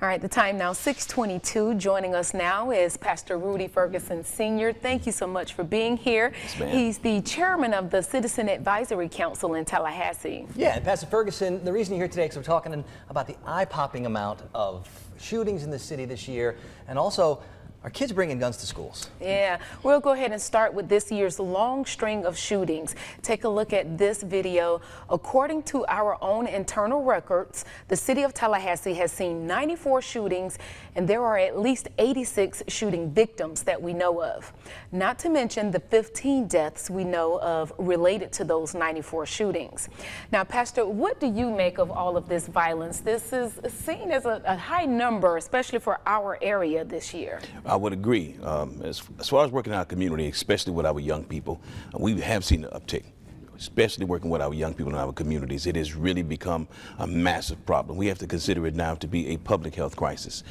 All right, the time now 6:22. Joining us now is Pastor Rudy Ferguson Sr. Thank you so much for being here. Yes, He's the chairman of the Citizen Advisory Council in Tallahassee. Yeah, and Pastor Ferguson, the reason you're here today is we're talking about the eye-popping amount of shootings in the city this year, and also are kids bringing guns to schools? Yeah, we'll go ahead and start with this year's long string of shootings. Take a look at this video. According to our own internal records, the city of Tallahassee has seen 94 shootings, and there are at least 86 shooting victims that we know of. Not to mention the 15 deaths we know of related to those 94 shootings. Now, Pastor, what do you make of all of this violence? This is seen as a high number, especially for our area this year. I would agree. As far as working in our community, especially with our young people, we have seen an uptick, especially working with our young people in our communities. It has really become a massive problem. We have to consider it now to be a public health crisis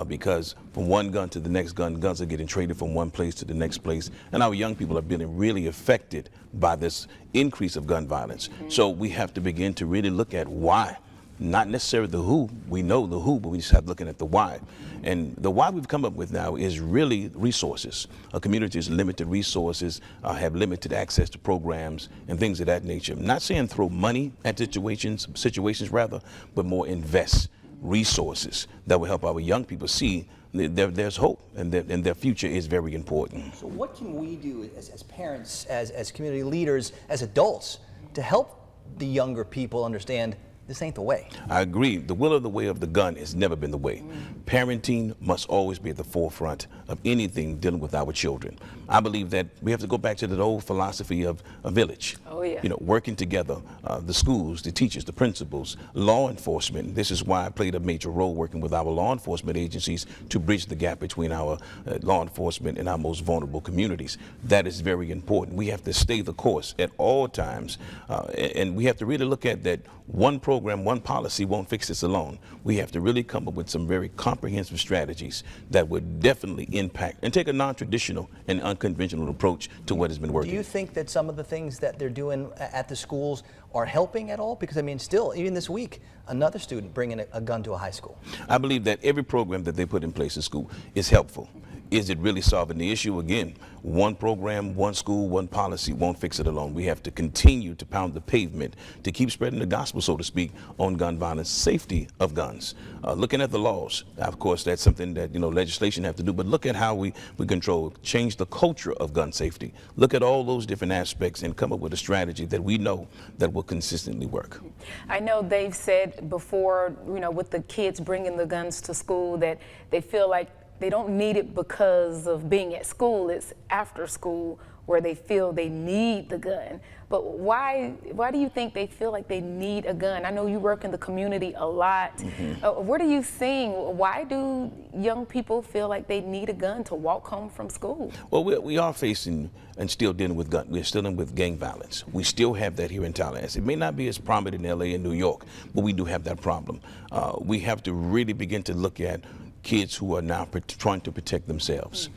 because from one gun to the next gun, guns are getting traded from one place to the next place, and our young people are being really affected by this increase of gun violence. So we have to begin to really look at why. Not necessarily the who. We know the who, but we just have looking at the why. And the why we've come up with now is really resources. A community's limited resources, have limited access to programs and things of that nature. I'm not saying throw money at situations rather, but more invest resources that will help our young people see there's hope and their future is very important. So what can we do as parents, as community leaders, as adults to help the younger people understand this ain't the way? I agree. The will of the way of the gun has never been the way. Parenting must always be at the forefront of anything dealing with our children. I believe that we have to go back to the old philosophy of a village. Oh, yeah. You know, working together, the schools, the teachers, the principals, law enforcement. This is why I played a major role working with our law enforcement agencies to bridge the gap between our law enforcement and our most vulnerable communities. That is very important. We have to stay the course at all times, and we have to really look at that one program, one policy won't fix this alone. We have to really come up with some very comprehensive strategies that would definitely impact and take a non-traditional and unconventional approach to what has been working. Do you think that some of the things that they're doing at the schools are helping at all? Because I mean, still, even this week, another student bringing a gun to a high school. I believe that every program that they put in place in school is helpful. Is it really solving the issue? Again, one program, one school, one policy won't fix it alone. We have to continue to pound the pavement to keep spreading the gospel, so to speak, on gun violence, safety of guns. Looking at the laws, of course, that's something that, you know, legislation have to do, but look at how we control, change the culture of gun safety. Look at all those different aspects and come up with a strategy that we know that will consistently work. I know they've said before, you know, with the kids bringing the guns to school, that they feel like they don't need it because of being at school. It's after school where they feel they need the gun. But why do you think they feel like they need a gun? I know you work in the community a lot. What are you seeing? Why do young people feel like they need a gun to walk home from school? Well, we are facing and still dealing with gun. We're still dealing with gang violence. We still have that here in Tallahassee. It may not be as prominent in LA and New York, but we do have that problem. We have to really begin to look at kids who are now trying to protect themselves.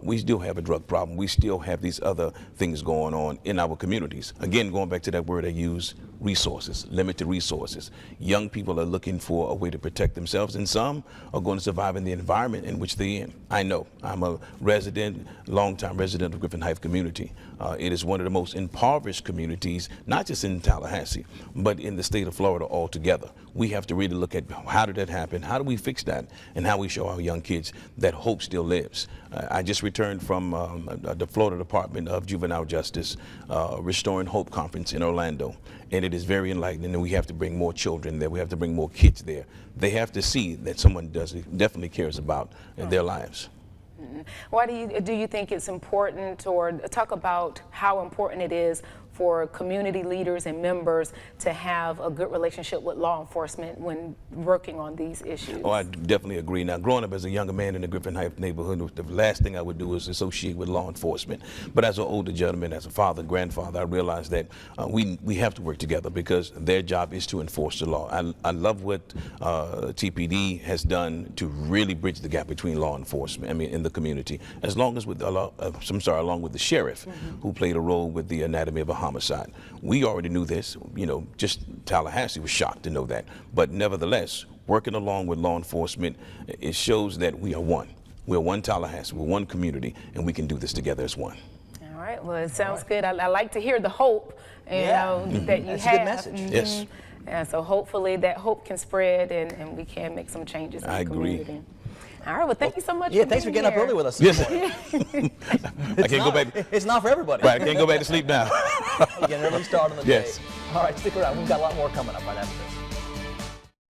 We still have a drug problem. We still have these other things going on in our communities. Again, going back to that word I use, resources, limited resources. Young people are looking for a way to protect themselves, and some are going to survive in the environment in which they're in. I know. I'm a resident, longtime resident of Griffin Heights community. It is one of the most impoverished communities, not just in Tallahassee, but in the state of Florida altogether. We have to really look at how did that happen, how do we fix that, and how we show our young kids that hope still lives. I just returned from the Florida Department of Juvenile Justice Restoring Hope Conference in Orlando, and it is very enlightening, and we have to bring more children there. We have to bring more kids there. They have to see that someone definitely cares about their lives. Why do you think it's important, or talk about how important it is for community leaders and members to have a good relationship with law enforcement when working on these issues? Oh, I definitely agree. Now, growing up as a younger man in the Griffin Heights neighborhood, the last thing I would do is associate with law enforcement. But as an older gentleman, as a father and grandfather, I realized that we have to work together because their job is to enforce the law. I love what TPD has done to really bridge the gap between law enforcement, in the community, as long as along with the sheriff, who played a role with the anatomy of a homicide. We already knew this, you know, just Tallahassee was shocked to know that. But nevertheless, working along with law enforcement, it shows that we are one. We're one Tallahassee, we're one community, and we can do this together as one. All right, well, it sounds good. I like to hear the hope, that you That's have. a good message. Yes. And so hopefully that hope can spread and we can make some changes in I the agree. community. All right, well, thank you so much. Yeah, for thanks for being getting up here. early with us. Yes. It's I can't go not- back. It's not for everybody. Right, I can't go back to sleep now. Getting an early start on the Yes. day. All right, stick around. We've got a lot more coming up right after this.